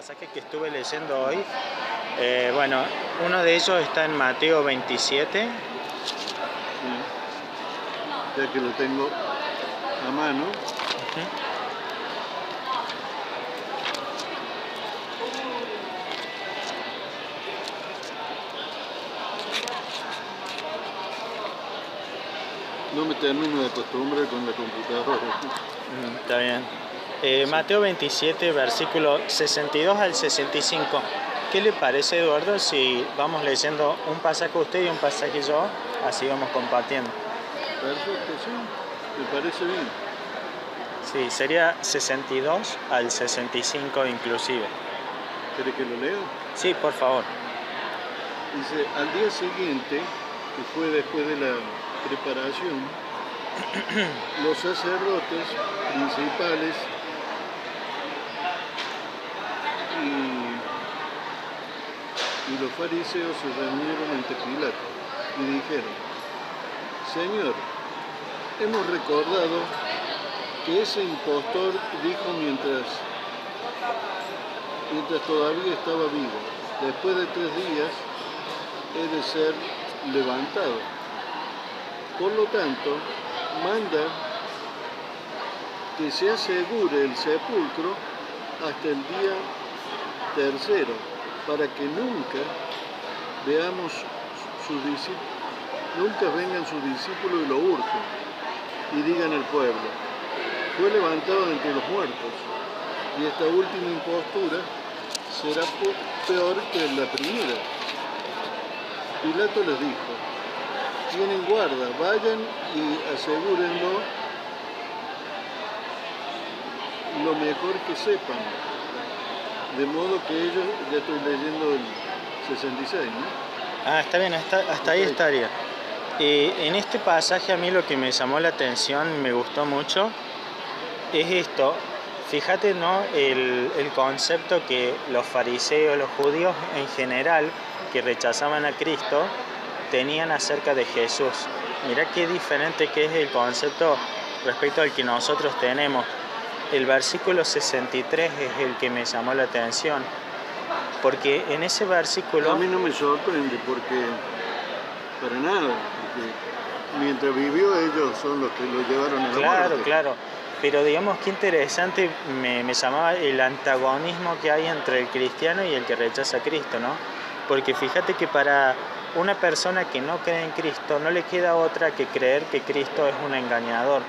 pasajes que estuve leyendo hoy, bueno, uno de ellos está en Mateo 27. Sí. Ya que lo tengo a mano. No me termino de acostumbrar con la computadora. Está bien. Mateo 27, versículo 62 al 65. ¿Qué le parece, Eduardo, si vamos leyendo un pasaje usted y un pasaje yo? Así vamos compartiendo. Perfecto, sí. Me parece bien. Sí, sería 62 al 65 inclusive. ¿Quiere que lo lea? Sí, por favor. Dice, al día siguiente, que fue después de la preparación, los sacerdotes principales y los fariseos se reunieron ante Pilato y dijeron, Señor, hemos recordado que ese impostor dijo mientras todavía estaba vivo, después de 3 días he de ser levantado. Por lo tanto, manda que se asegure el sepulcro hasta el día tercero, para que nunca vengan sus discípulos y lo hurten, y digan al pueblo, fue levantado de entre los muertos, y esta última impostura será peor que la primera. Pilato les dijo, tienen guarda, vayan y asegúrenlo lo mejor que sepan. De modo que ellos, ya estoy leyendo el 66, ¿no? Ah, está bien, hasta ahí estaría. En este pasaje a mí lo que me llamó la atención, me gustó mucho, es esto. Fíjate, ¿no? El concepto que los fariseos, los judíos en general, que rechazaban a Cristo, tenían acerca de Jesús. Mirá qué diferente que es el concepto respecto al que nosotros tenemos. El versículo 63 es el que me llamó la atención, porque en ese versículo... A mí no me sorprende, porque para nada, porque mientras vivió ellos son los que lo llevaron a la muerte. Claro, pero digamos qué interesante me llamaba el antagonismo que hay entre el cristiano y el que rechaza a Cristo, ¿no? Porque fíjate que para una persona que no cree en Cristo no le queda otra que creer que Cristo es un engañador,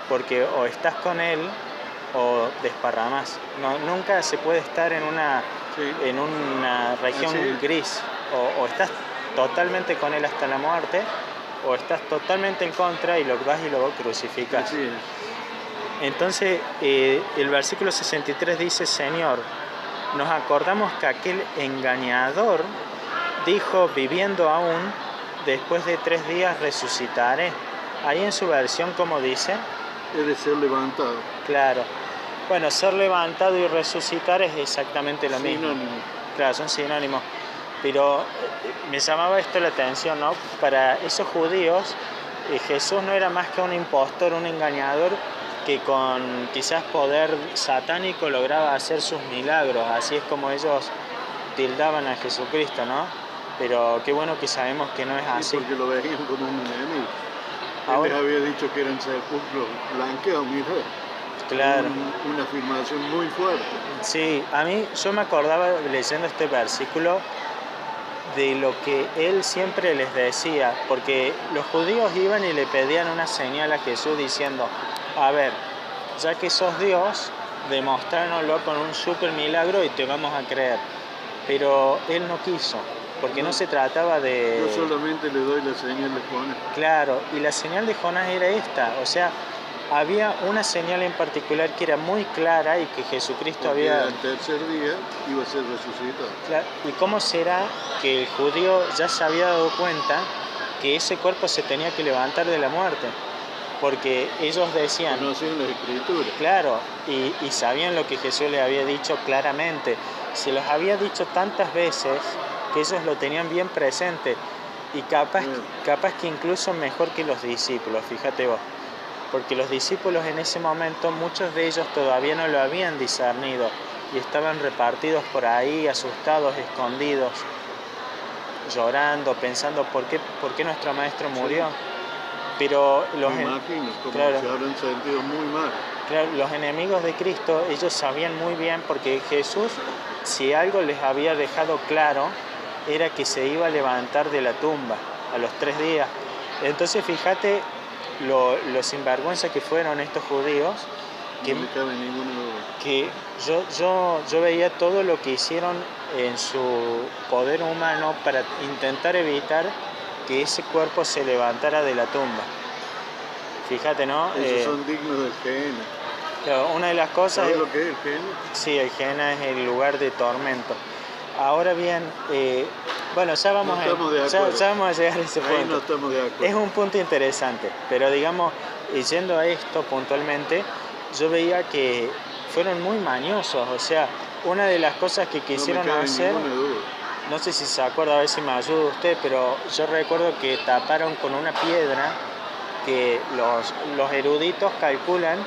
porque o estás con Él o desparramás. No, nunca se puede estar en una región gris, o estás totalmente con Él hasta la muerte, o estás totalmente en contra y lo vas y lo crucificas. Sí. Entonces el versículo 63 dice, Señor, nos acordamos que aquel engañador dijo, viviendo aún, después de 3 días resucitaré. Ahí en su versión, ¿cómo dice? He de ser levantado. Claro. Bueno, ser levantado y resucitar es exactamente lo mismo. Sinónimo. Claro, son sinónimos. Pero me llamaba esto la atención, ¿no? Para esos judíos, Jesús no era más que un impostor, un engañador que con quizás poder satánico lograba hacer sus milagros. Así es como ellos tildaban a Jesucristo, ¿no? Pero qué bueno que sabemos que no es así. Sí, porque lo veían como un enemigo. Ahora, Él les había dicho que eran sepulcros blanqueados, mira. Claro. Una afirmación muy fuerte. Sí, yo me acordaba leyendo este versículo de lo que él siempre les decía, porque los judíos iban y le pedían una señal a Jesús diciendo, a ver, ya que sos Dios, demostránoslo con un super milagro y te vamos a creer. Pero él no quiso, porque no se trataba de... Yo solamente le doy la señal de Jonás. Claro, y la señal de Jonás era esta, o sea, había una señal en particular que era muy clara y que Jesucristo porque había... al tercer día iba a ser resucitado. Claro, ¿y cómo será que el judío ya se había dado cuenta que ese cuerpo se tenía que levantar de la muerte? Porque ellos decían... Conocían las escrituras. Claro, y sabían lo que Jesús les había dicho claramente. Se los había dicho tantas veces que ellos lo tenían bien presente. Y capaz que incluso mejor que los discípulos, fíjate vos. Porque los discípulos en ese momento, muchos de ellos todavía no lo habían discernido. y estaban repartidos por ahí, asustados, escondidos, llorando, pensando por qué nuestro maestro murió. Pero los, Me imagino, como claro, se habrán sentido muy mal. claro, los enemigos de Cristo, ellos sabían muy bien, porque Jesús, si algo les había dejado claro, era que se iba a levantar de la tumba a los 3 días. Entonces fíjate lo sinvergüenza que fueron estos judíos, que, No me cabe ninguna duda. que yo veía todo lo que hicieron en su poder humano para intentar evitar que ese cuerpo se levantara de la tumba. Fíjate, ¿no? Esos son dignos del Gehenna. Claro, una de las cosas ¿Sabes es, lo que es el Gehenna? sí, el Gehenna es el lugar de tormento. Ahora bien, bueno, ya vamos, No estamos de ya acuerdo. vamos a llegar a ese Ahí punto. no estamos de acuerdo. Es un punto interesante, pero digamos, yendo a esto puntualmente, yo veía que fueron muy mañosos. O sea, una de las cosas que quisieron no me cabe hacer, ninguna duda. no sé si se acuerda, a ver si me ayuda usted, pero yo recuerdo que taparon con una piedra que los eruditos calculan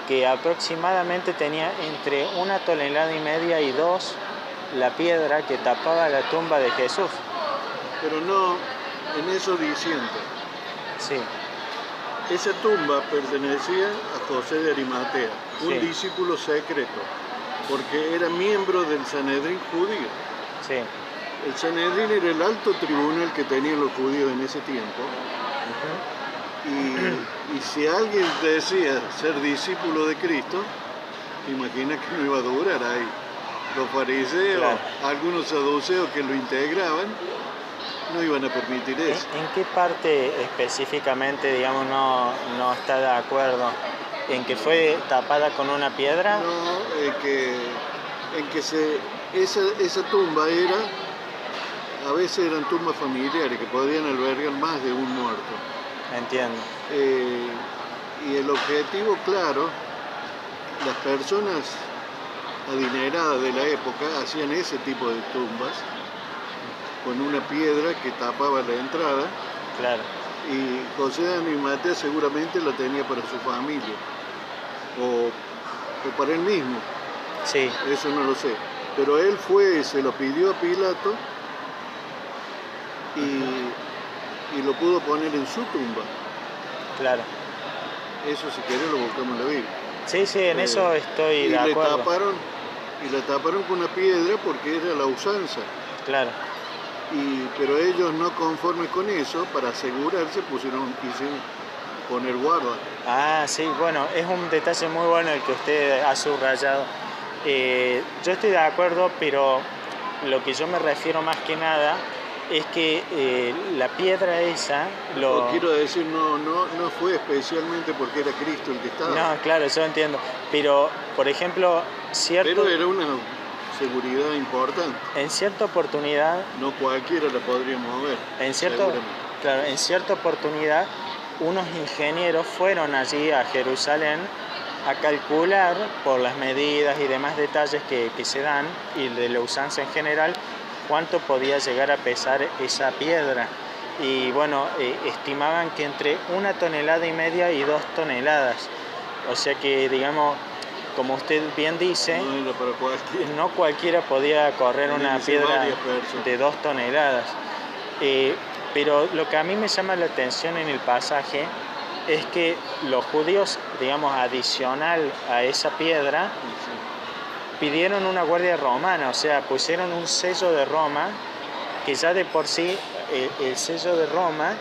que aproximadamente tenía entre 1,5 toneladas y 2 la piedra que tapaba la tumba de Jesús. Pero no en eso diciendo. Sí, Esa tumba pertenecía a José de Arimatea, un Sí. discípulo secreto, porque era miembro del Sanedrín judío. sí. El Sanedrín era el alto tribunal que tenían los judíos en ese tiempo. Y si alguien decía ser discípulo de Cristo, te imaginas que no iba a durar ahí. Los fariseos, Claro. algunos saduceos que lo integraban, no iban a permitir eso. ¿En qué parte específicamente, digamos, no está de acuerdo? ¿En que fue tapada con una piedra? No, esa tumba era, a veces eran tumbas familiares que podían albergar más de un muerto. Entiendo. Y el objetivo, claro, las personas adineradas de la época hacían ese tipo de tumbas con una piedra que tapaba la entrada, Claro, y José de Arimatea seguramente la tenía para su familia o para él mismo, sí, eso no lo sé. Pero él fue, se lo pidió a Pilato y lo pudo poner en su tumba. claro. Eso, si querés, lo buscamos en la Biblia. Sí, sí, en eso estoy y de le acuerdo. taparon con una piedra porque era la usanza. Claro, Pero ellos, no conformes con eso, para asegurarse quisieron poner guarda. ah, sí, bueno, es un detalle muy bueno el que usted ha subrayado. Yo estoy de acuerdo, pero lo que yo me refiero más que nada es que la piedra esa Quiero decir, no fue especialmente porque era Cristo el que estaba. No, claro, yo entiendo. Pero, por ejemplo, Pero era una seguridad importante. en cierta oportunidad, No cualquiera la podría mover. claro, en cierta oportunidad, unos ingenieros fueron allí a Jerusalén a calcular por las medidas y demás detalles que se dan y de la usanza en general cuánto podía llegar a pesar esa piedra. Y bueno, estimaban que entre 1,5 toneladas y 2 toneladas. O sea que, digamos, como usted bien dice, No era para cualquiera. no cualquiera podía correr Tenía una que ser piedra varias personas. de 2 toneladas. Pero lo que a mí me llama la atención en el pasaje es que los judíos, digamos, adicional a esa piedra, pidieron una guardia romana, o sea, pusieron un sello de Roma, que ya de por sí el sello de Roma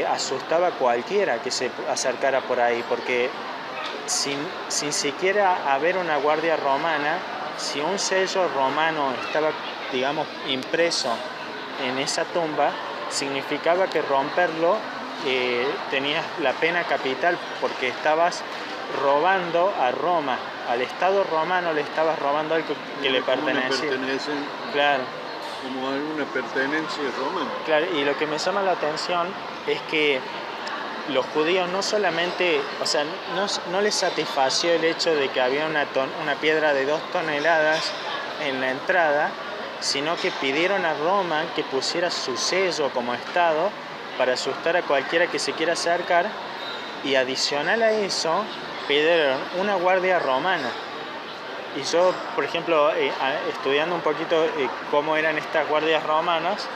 asustaba a cualquiera que se acercara por ahí, porque sin siquiera haber una guardia romana, si un sello romano estaba, digamos, impreso en esa tumba, significaba que romperlo tenías la pena capital, porque estabas robando a Roma, al Estado romano le estabas robando algo que le pertenecía. Claro. Como alguna pertenencia romana. Claro, y lo que me llama la atención es que los judíos no solamente, o sea, no les satisfació el hecho de que había una piedra de 2 toneladas en la entrada, sino que pidieron a Roma que pusiera su sello como Estado para asustar a cualquiera que se quiera acercar, y adicional a eso pidieron una guardia romana. Y yo, por ejemplo, estudiando un poquito cómo eran estas guardias romanas,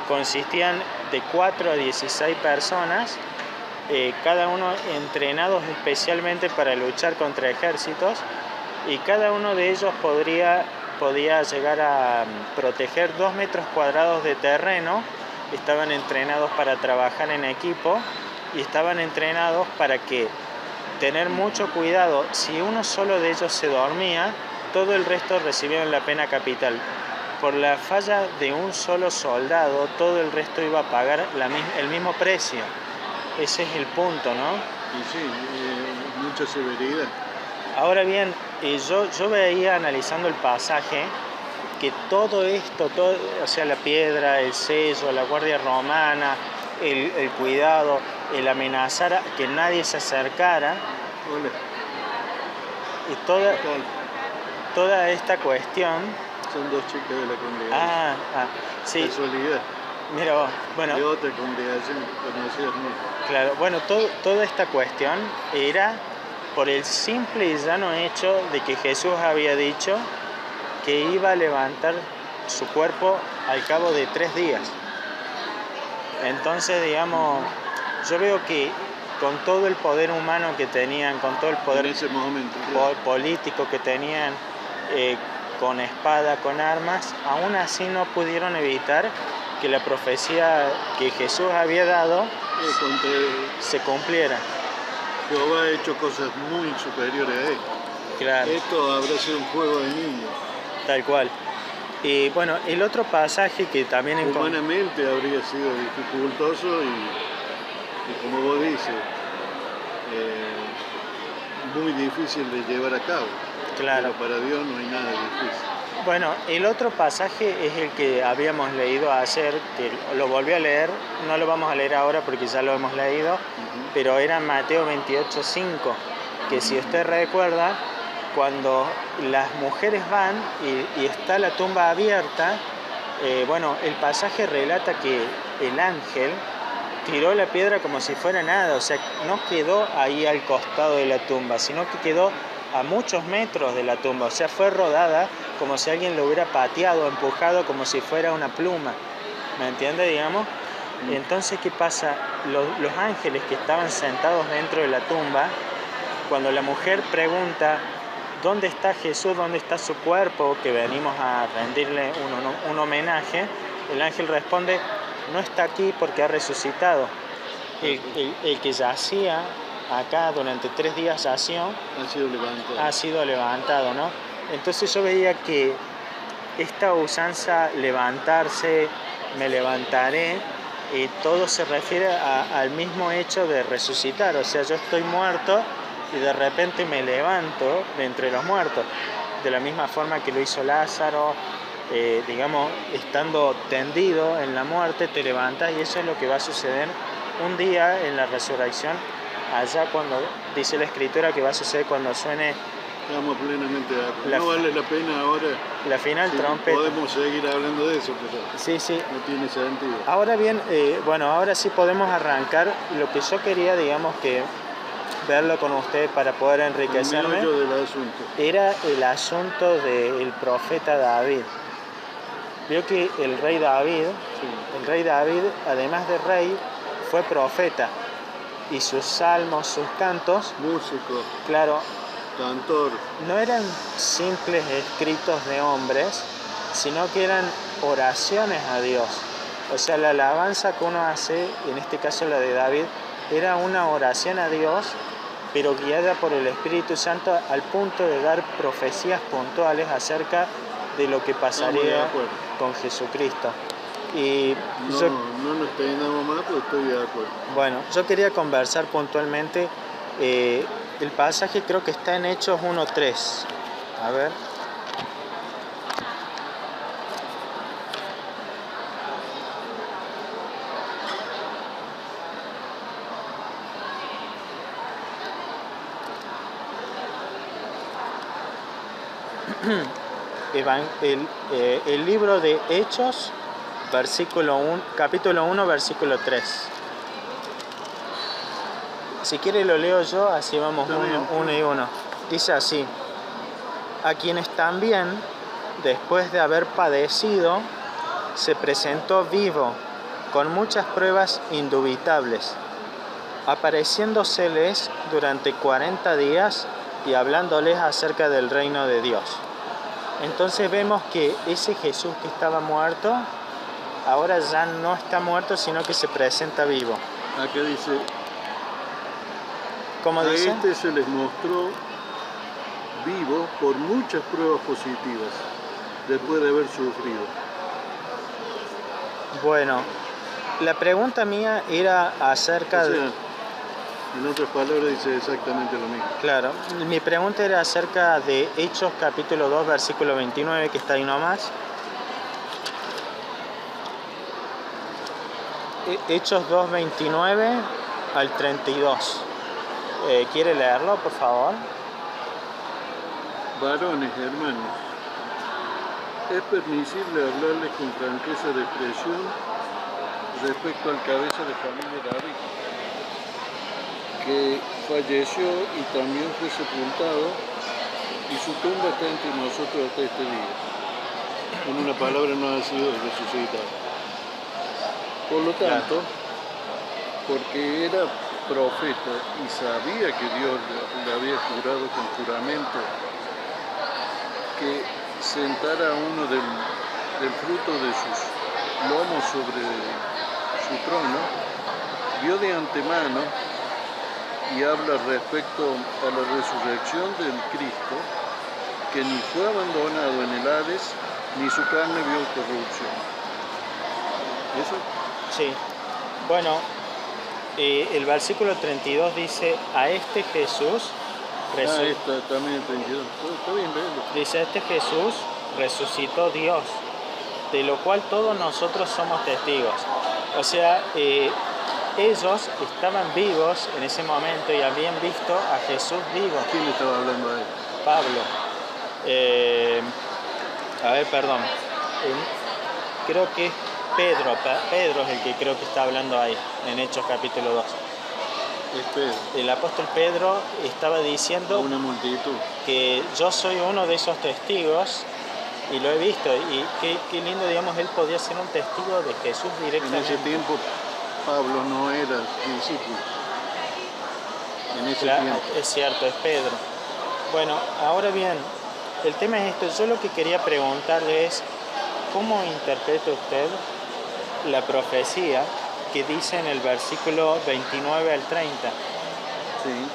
consistían de 4 a 16 personas, cada uno entrenados especialmente para luchar contra ejércitos, y cada uno de ellos podía llegar a proteger 2 metros cuadrados de terreno. Estaban entrenados para trabajar en equipo y estaban entrenados para que tener mucho cuidado. Si uno solo de ellos se dormía, todo el resto recibía la pena capital. Por la falla de un solo soldado, todo el resto iba a pagar el mismo precio. Ese es el punto, ¿no? Y sí, mucha severidad. Ahora bien, yo veía analizando el pasaje que todo esto, o sea, la piedra, el sello, la guardia romana, el cuidado, el amenazar a que nadie se acercara, Hola. y toda esta cuestión. Son 2 chicas de la congregación. Sí. Casualidad. Mira vos, bueno. De otra congregación conocidas mías. Claro, bueno, toda esta cuestión era por el simple y llano hecho de que Jesús había dicho que iba a levantar su cuerpo al cabo de 3 días. Entonces, digamos, yo veo que con todo el poder humano que tenían, con todo el poder en ese momento, político que tenían, con espada, con armas, aún así no pudieron evitar que la profecía que Jesús había dado se cumpliera. Jehová ha hecho cosas muy superiores a esto. Claro. Esto habrá sido un juego de niños. Tal cual. Y bueno, el otro pasaje que también humanamente habría sido dificultoso y como vos dices, muy difícil de llevar a cabo. Claro. Pero para Dios no hay nada difícil. Bueno, el otro pasaje es el que habíamos leído ayer, que lo volví a leer, no lo vamos a leer ahora porque ya lo hemos leído, pero era Mateo 28:5, que si usted recuerda, cuando las mujeres van y está la tumba abierta, bueno, el pasaje relata que el ángel tiró la piedra como si fuera nada, o sea, no quedó ahí al costado de la tumba, sino que quedó a muchos metros de la tumba, o sea, fue rodada como si alguien lo hubiera pateado, empujado como si fuera una pluma, ¿me entiende, digamos? Entonces, ¿qué pasa? Los ángeles que estaban sentados dentro de la tumba, cuando la mujer pregunta, ¿dónde está Jesús? ¿Dónde está su cuerpo? Que venimos a rendirle un homenaje, el ángel responde, no está aquí porque ha resucitado. El que yacía acá durante 3 días yació, ha sido levantado, ¿no? Entonces yo veía que esta usanza, levantarse, me levantaré, todo se refiere al mismo hecho de resucitar, o sea, yo estoy muerto y de repente me levanto de entre los muertos, de la misma forma que lo hizo Lázaro, digamos, estando tendido en la muerte, te levantas, y eso es lo que va a suceder un día en la resurrección, allá cuando dice la Escritura que va a suceder cuando suene. Estamos plenamente de acuerdo. No vale la pena ahora. La final trompeta. Podemos seguir hablando de eso, pero sí. No tiene sentido. Ahora bien, bueno, ahora sí podemos arrancar. Lo que yo quería, digamos, que verlo con usted para poder enriquecerme, el meollo del asunto era el asunto del profeta David. Veo que el rey David, además de rey, fue profeta. Y sus salmos, sus cantos, músico, claro, cantor, no eran simples escritos de hombres, sino que eran oraciones a Dios. O sea, la alabanza que uno hace, en este caso la de David, era una oración a Dios, pero guiada por el Espíritu Santo al punto de dar profecías puntuales acerca de lo que pasaría con Jesucristo. Y no nos extendamos más, pero estoy de acuerdo. Bueno, yo quería conversar puntualmente. El pasaje creo que está en Hechos 1:3. A ver. El libro de Hechos, capítulo 1, versículo 3. Si quiere lo leo yo, así vamos uno y uno. Dice así: a quienes también, después de haber padecido, se presentó vivo, con muchas pruebas indubitables, apareciéndoseles durante 40 días y hablándoles acerca del reino de Dios. Entonces vemos que ese Jesús que estaba muerto, ahora ya no está muerto, sino que se presenta vivo. Acá dice, ¿Cómo a dice? este se les mostró vivo por muchas pruebas positivas, después de haber sufrido. Bueno, la pregunta mía era acerca O sea, de... en otras palabras dice exactamente lo mismo. Claro, mi pregunta era acerca de Hechos capítulo 2, versículo 29, que está ahí nomás. Hechos 2, 29 al 32. ¿Quiere leerlo, por favor? Varones, hermanos, es permisible hablarles con franqueza de expresión respecto al cabeza de familia David, que falleció y también fue sepultado, y su tumba está entre nosotros hasta este día. En una palabra, no ha sido resucitado. Por lo tanto, porque era profeta y sabía que Dios le había jurado con juramento que sentara a uno del fruto de sus lomos sobre su trono, vio de antemano y habla respecto a la resurrección del Cristo, que ni fue abandonado en el Hades, ni su carne vio corrupción. ¿Eso? Sí. Bueno, el versículo 32 dice, a este Jesús... Esta también el 32. Está bien, léelo. Dice, este Jesús resucitó Dios, de lo cual todos nosotros somos testigos. O sea, ellos estaban vivos en ese momento y habían visto a Jesús vivo. ¿Quién le estaba hablando a él? Pablo. Perdón. Creo que es Pedro. Pedro es el que creo que está hablando ahí, en Hechos capítulo 2. Es Pedro. El apóstol Pedro estaba A diciendo una multitud. que yo soy uno de esos testigos y lo he visto. Y qué lindo, digamos, él podía ser un testigo de Jesús En directamente. ese tiempo Pablo no era discípulo. En ese Claro, tiempo. es cierto, es Pedro. Bueno, ahora bien, el tema es esto. Yo lo que quería preguntarle es, ¿cómo interpreta usted la profecía que dice en el versículo 29 al 30? Sí.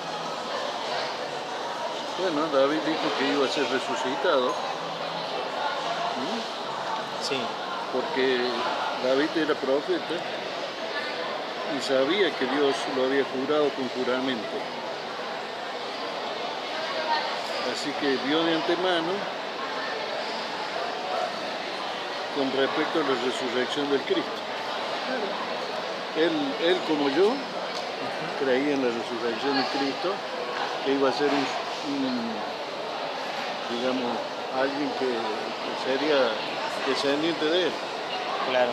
Bueno, David dijo que iba a ser resucitado. Sí, Porque David era profeta y sabía que Dios lo había jurado con juramento. Así que vio de antemano con respecto a la resurrección del Cristo. Él como yo, creía en la resurrección de Cristo, que iba a ser digamos, alguien que sería descendiente de él. claro.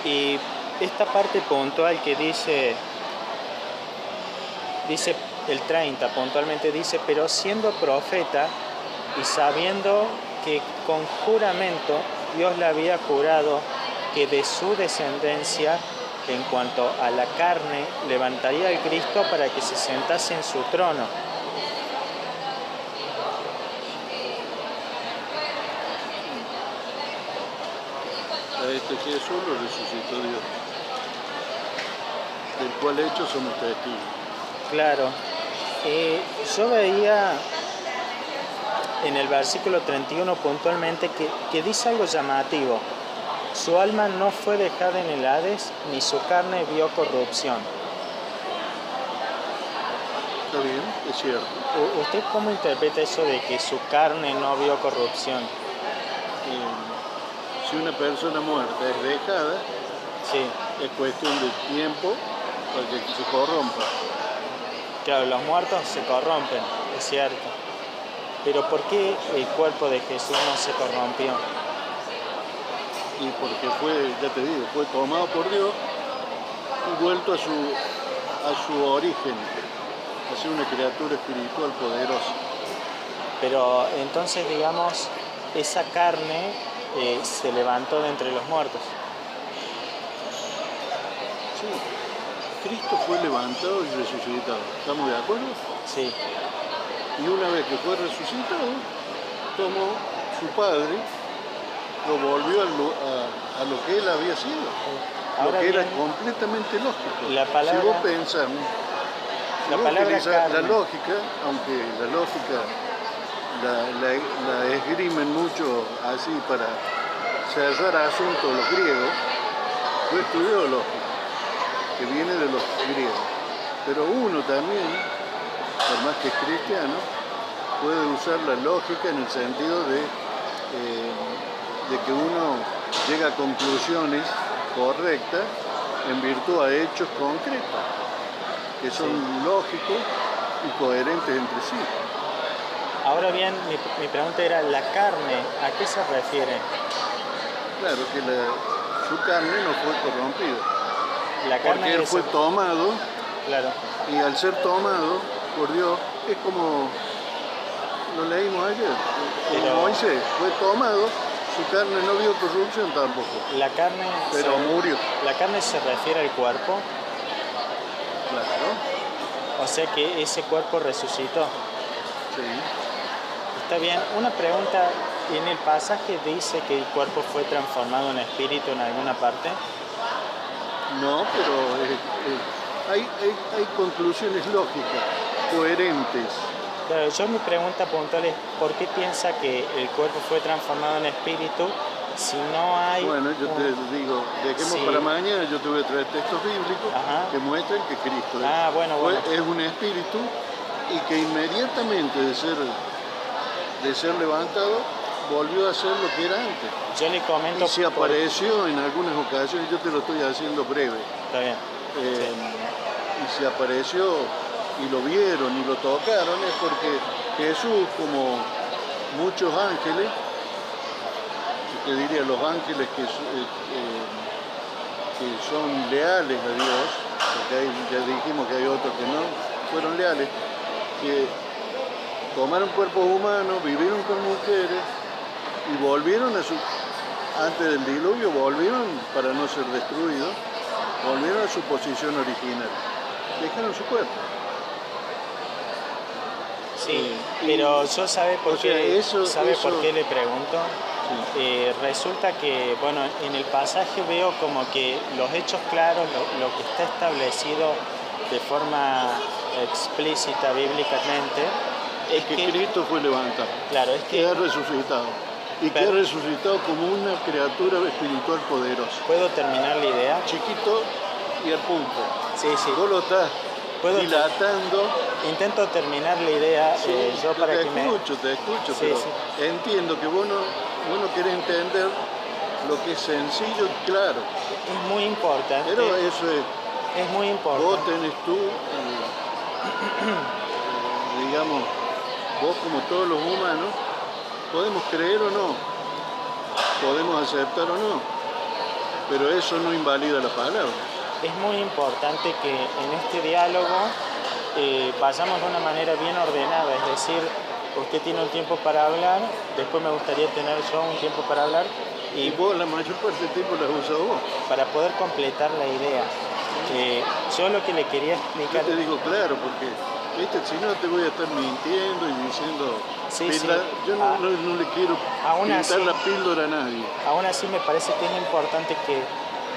Y esta parte puntual que dice el 30, puntualmente dice, pero siendo profeta y sabiendo que con juramento Dios le había jurado que de su descendencia, en cuanto a la carne, levantaría al Cristo para que se sentase en su trono. A este Jesús lo resucitó Dios, del cual hecho somos testigos. Claro. Yo veía en el versículo 31 puntualmente que dice algo llamativo. Su alma no fue dejada en el Hades, ni su carne vio corrupción. Está bien, es cierto. ¿Usted cómo interpreta eso de que su carne no vio corrupción? Si una persona muerta es dejada, Sí, es cuestión de tiempo para que se corrompa. claro, los muertos se corrompen, es cierto. Pero ¿por qué el cuerpo de Jesús no se corrompió? Y porque fue, ya te digo, fue tomado por Dios y vuelto a su origen, a ser una criatura espiritual poderosa. Pero entonces, digamos, esa carne se levantó de entre los muertos. Sí, Cristo fue levantado y resucitado. ¿Estamos de acuerdo? Sí, Y una vez que fue resucitado, tomó su Padre, lo volvió a lo que él había sido. Ahora Lo que era bien, completamente lógico. la palabra- si vos pensás, la vos palabra utilizás la carne. lógica, aunque la lógica la esgrimen mucho así para cerrar asuntos los griegos, yo estudio lógica, que viene de los griegos. Pero uno también, por más que es cristiano, puede usar la lógica en el sentido de que uno llega a conclusiones correctas en virtud a hechos concretos, que son lógicos y coherentes entre sí. Ahora bien, mi pregunta era, ¿la carne a qué se refiere? Claro que su carne no fue corrompida, La carne porque él es- fue tomado, Claro, y al ser tomado por Dios, es como lo leímos ayer, Pero- Moisés fue tomado, su carne no vio corrupción tampoco, la carne, pero murió. la carne se refiere al cuerpo, Claro, o sea que ese cuerpo resucitó. sí. Está bien, una pregunta, en el pasaje dice que el cuerpo fue transformado en espíritu en alguna parte. No, pero hay conclusiones lógicas, coherentes. Claro, yo mi pregunta puntual es, ¿por qué piensa que el cuerpo fue transformado en espíritu si no hay Bueno, yo te digo, dejemos Sí. para mañana, yo te voy a traer textos bíblicos Ajá. que muestran que Cristo Bueno. es un espíritu y que inmediatamente de ser levantado volvió a ser lo que era antes. Yo le comento... Y se apareció en algunas ocasiones, yo te lo estoy haciendo breve, Está bien. y se apareció y lo vieron y lo tocaron, es porque Jesús, como muchos ángeles, yo te diría los ángeles que son leales a Dios, porque ya dijimos que hay otros que no fueron leales, que tomaron cuerpos humanos, vivieron con mujeres y volvieron antes del diluvio, volvieron para no ser destruidos, volvieron a su posición original, dejaron su cuerpo. Sí, pero yo sabe por qué le pregunto. Sí. Resulta que, bueno, en el pasaje veo como que los hechos claros, lo que está establecido de forma explícita bíblicamente, Es que Cristo fue levantado, claro, es que que ha resucitado, y que ha resucitado como una criatura espiritual poderosa. ¿Puedo terminar la idea? Chiquito y al punto. Sí. Vos lo estás ¿Puedo dilatando. Intento terminar la idea, yo para te que escucho, Sí, pero sí. entiendo que vos no querés entender lo que es sencillo y claro. Es muy importante. Pero eso es, Es muy vos importante. tenés tú, digamos, vos como todos los humanos, podemos creer o no, podemos aceptar o no, pero eso no invalida la palabra. Es muy importante que en este diálogo vayamos de una manera bien ordenada, es decir, usted tiene un tiempo para hablar, después me gustaría tener yo un tiempo para hablar Y vos la mayor parte del tiempo las usas vos. para poder completar la idea. Yo lo que le quería Yo explicar... te digo claro, porque si no te voy a estar mintiendo y diciendo... Sí. Yo no le quiero Aún pintar así- la píldora a nadie. Aún así me parece que es importante que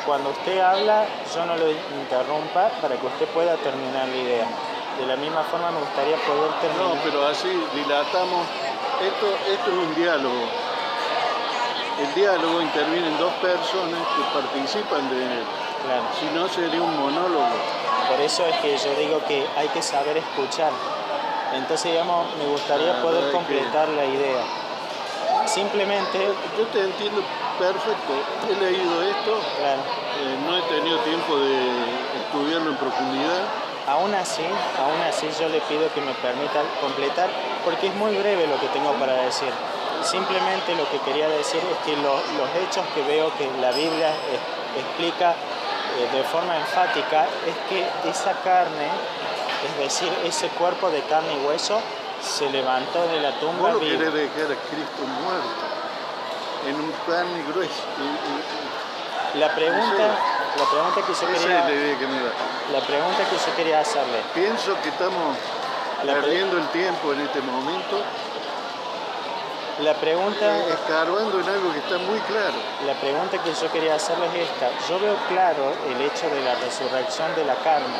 cuando usted habla yo no lo interrumpa para que usted pueda terminar la idea. De la misma forma me gustaría poder terminar. No, pero así dilatamos. Esto es un diálogo. El diálogo intervienen dos personas que participan de él. Claro. Si no, sería un monólogo. Por eso es que yo digo que hay que saber escuchar. Entonces, digamos, me gustaría poder completar la idea. Simplemente... Yo te entiendo perfecto. He leído esto. Claro. No he tenido tiempo de estudiarlo en profundidad. Aún así yo le pido que me permita completar, porque es muy breve lo que tengo para decir. Simplemente lo que quería decir es que los hechos que veo que la Biblia explica de forma enfática es que esa carne, es decir, ese cuerpo de carne y hueso, se levantó de la tumba Vos lo vivo. querés dejar a Cristo muerto, en un carne grueso. La pregunta que yo Esa es quería, la idea que me da. la pregunta que yo quería hacerle, Pienso que estamos La pre- perdiendo el tiempo en este momento, la pregunta, escarbando en algo que está muy claro. la pregunta que yo quería hacerle es esta. Yo veo claro el hecho de la resurrección de la carne,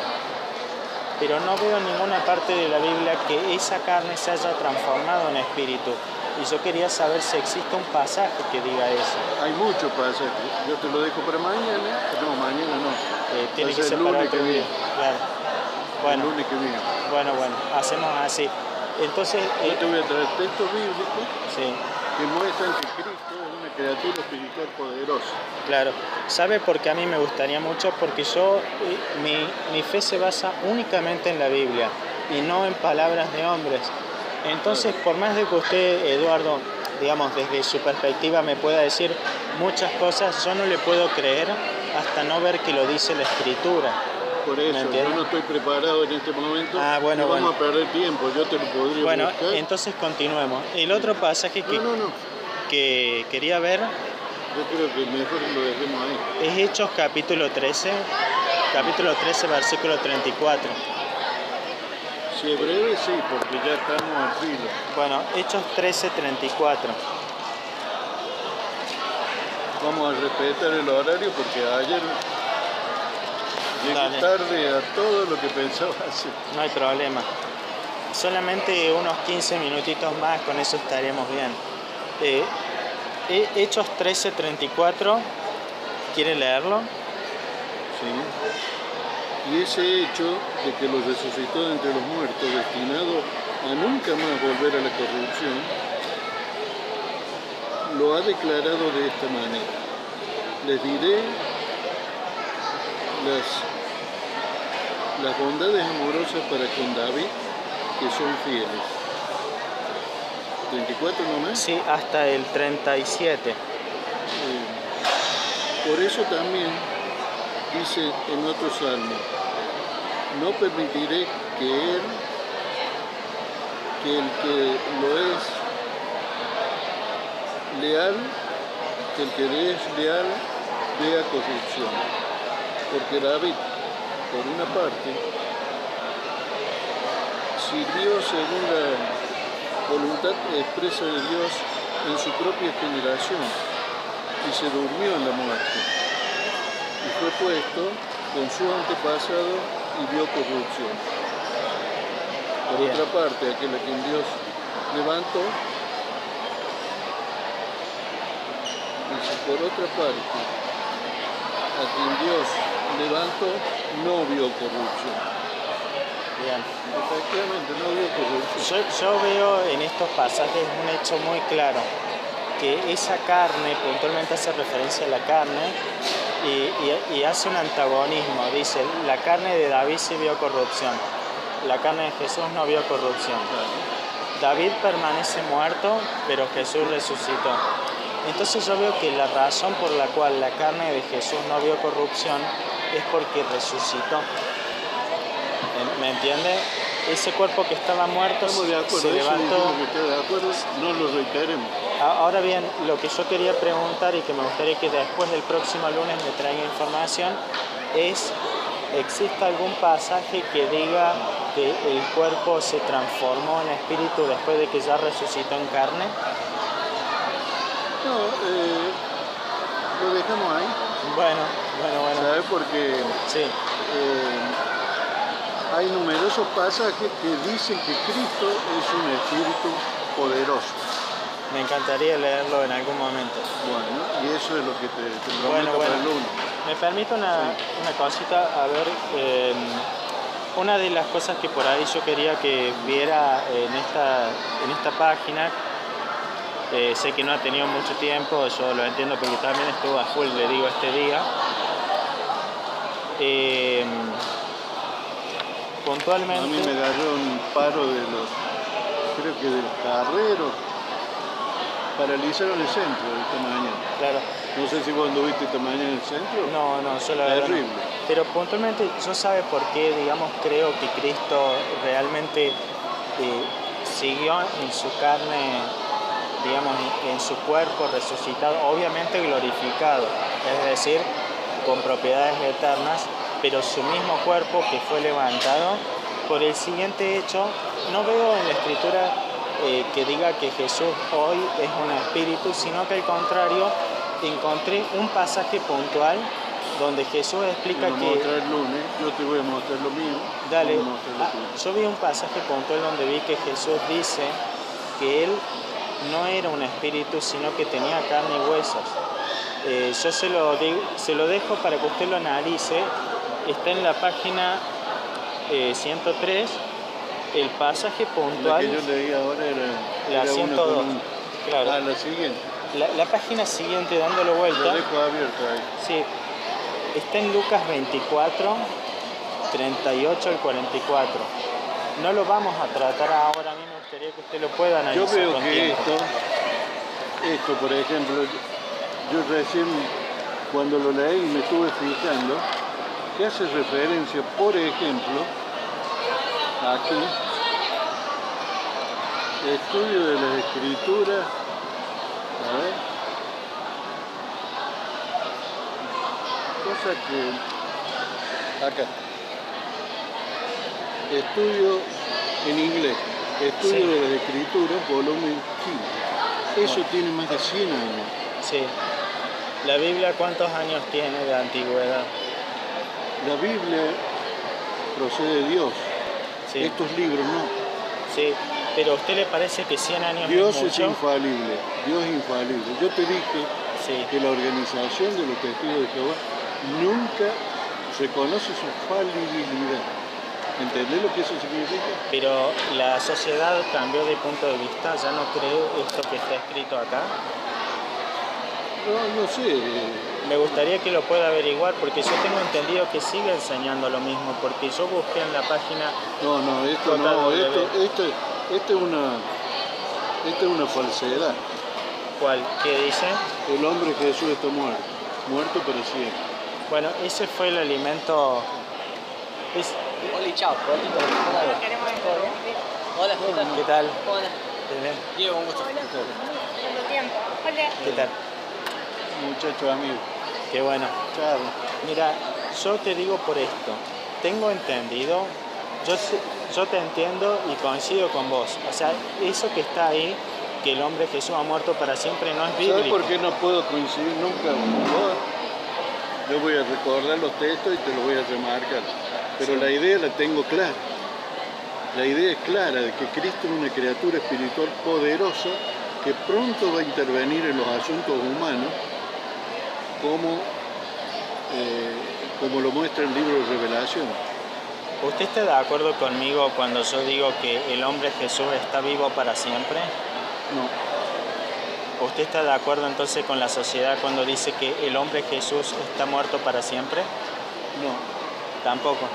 pero no veo en ninguna parte de la Biblia que esa carne se haya transformado en espíritu. Y yo quería saber si existe un pasaje que diga eso. Hay muchos pasajes. Yo te lo dejo para mañana. No, mañana no. Tiene Va a que ser ser el para lunes otro que día. viene. Claro. Bueno, El lunes que viene. bueno, hacemos así. Entonces, Yo te voy a traer textos bíblicos sí, que muestran que Cristo es una criatura espiritual poderosa. claro. ¿Sabe por qué a mí me gustaría mucho? Porque yo, mi fe se basa únicamente en la Biblia y no en palabras de hombres. Entonces, por más de que usted, Eduardo, digamos, desde su perspectiva me pueda decir muchas cosas, yo no le puedo creer hasta no ver que lo dice la Escritura. Por ¿Me eso, entiende? yo no estoy preparado en este momento. Ah, bueno, no vamos bueno. a perder tiempo. Yo te lo podría Bueno, buscar. entonces continuemos. El otro pasaje No. que quería ver Yo creo que mejor lo dejemos ahí. es Hechos capítulo 13, versículo 34. Si es breve, sí, porque ya estamos al filo. Bueno, Hechos 13, 34. Vamos a respetar el horario porque ayer llegué Dale. tarde a todo lo que pensaba hacer. No hay problema. Solamente unos 15 minutitos más, con eso estaríamos bien. Hechos 13, 34. ¿Quiere leerlo? Sí. Y ese hecho de que los resucitó de entre los muertos, destinado a nunca más volver a la corrupción, lo ha declarado de esta manera. Les diré las bondades amorosas para con David, que son fieles. 34 nomás. Sí, hasta el 37. Por eso también dice en otro salmo, no permitiré que el que lo es leal, que el que le es leal vea corrupción. Porque David, por una parte, sirvió según la voluntad expresa de Dios en su propia generación y se durmió en la muerte. Y fue puesto con su antepasado y vio corrupción. Por Bien. otra parte, aquel a quien Dios levantó, dice, por otra parte, a quien Dios levantó, no vio corrupción. Bien. Efectivamente, no vio corrupción. Yo veo en estos pasajes un hecho muy claro, que esa carne, puntualmente hace referencia a la carne, y hace un antagonismo. Dice, la carne de David sí vio corrupción, la carne de Jesús no vio corrupción. David permanece muerto, pero Jesús resucitó. Entonces yo veo que la razón por la cual la carne de Jesús no vio corrupción es porque resucitó. ¿Me entiende? Ese cuerpo que estaba muerto Estamos de acuerdo, se eso levantó. dijimos que está de acuerdo, no lo reiteremos. Ahora bien, lo que yo quería preguntar y que me gustaría que después del próximo lunes me traiga información es, ¿existe algún pasaje que diga que el cuerpo se transformó en espíritu después de que ya resucitó en carne? No, lo dejamos ahí, Bueno. ¿sabes? Porque Sí, hay numerosos pasajes que dicen que Cristo es un espíritu poderoso. me encantaría leerlo en algún momento. Bueno, y eso es lo que te prometo Bueno. para el lunes. ¿Me permite una cosita? A ver, una de las cosas que por ahí yo quería que viera en esta página, sé que no ha tenido mucho tiempo, yo lo entiendo porque también estuvo a full, le digo, este día. Puntualmente... A mí me agarró un paro de creo que del carrero. Paralizaron el centro esta mañana. Claro. No sé si vos anduviste esta mañana en el centro. No, yo la verdad no. Terrible. Pero puntualmente, ¿yo sabe por qué, digamos, creo que Cristo realmente siguió en su carne, digamos, en su cuerpo resucitado, obviamente glorificado, es decir, con propiedades eternas, pero su mismo cuerpo que fue levantado. Por el siguiente hecho, no veo en la Escritura que diga que Jesús hoy es un espíritu, sino que al contrario, encontré un pasaje puntual donde Jesús explica Te lo que... mostrar el lunes, yo te voy a mostrar lo mío. Dale, Voy a mostrar lo tuyo. yo vi un pasaje puntual donde vi que Jesús dice que Él no era un espíritu, sino que tenía carne y huesos. Yo se lo dejo para que usted lo analice. Está en la página 103, el pasaje puntual. La que yo leí ahora La era 102, una con claro. Ah, la siguiente. La página siguiente, dándolo vuelta. Lo dejo abierto ahí. Sí, está en Lucas 24, 38 al 44. No lo vamos a tratar ahora, a mí me gustaría que usted lo pueda analizar. Yo veo con que tiempo. esto por ejemplo, yo recién cuando lo leí me estuve fijando que hace referencia, por ejemplo, aquí, estudio de las escrituras, a ver, cosa que, acá, estudio en inglés, estudio Sí. de las escrituras, volumen 15, eso tiene más de 100 años. Sí. ¿La Biblia cuántos años tiene de antigüedad? La Biblia procede de Dios, Sí. estos libros no. Sí, pero ¿a usted le parece que 100 años Dios es es mucho? infalible, Dios es infalible. Yo te dije Sí. que la organización de los testigos de Jehová nunca reconoce su falibilidad. ¿Entendés lo que eso significa? Pero la sociedad cambió de punto de vista, ya no cree esto que está escrito acá. No sé. Me gustaría que lo pueda averiguar porque yo tengo entendido que sigue enseñando lo mismo, porque yo busqué en la página... No, esto no, esta es una falsedad. ¿Cuál? ¿Qué dice? El hombre Jesús está muerto para siempre. Bueno, ese fue el alimento... Hola, chao. Hola, ¿qué tal? ¿Qué tal? Hola. Bien. Diego, un gusto. Tanto tiempo. Hola. ¿Qué tal? Muchacho amigo. Qué bueno. Charla. Mira, yo te digo por esto, tengo entendido, yo te entiendo y coincido con vos. O sea, eso que está ahí, que el hombre Jesús ha muerto para siempre, no es bíblico. ¿Sabes por qué no puedo coincidir nunca con vos? Yo voy a recordar los textos y te los voy a remarcar. Pero Sí. la idea la tengo clara. La idea es clara de que Cristo es una criatura espiritual poderosa que pronto va a intervenir en los asuntos humanos como lo muestra el libro de Revelación. ¿Usted está de acuerdo conmigo cuando yo digo que el hombre Jesús está vivo para siempre? No, ¿Usted está de acuerdo entonces con la sociedad cuando dice que el hombre Jesús está muerto para siempre? no, Tampoco.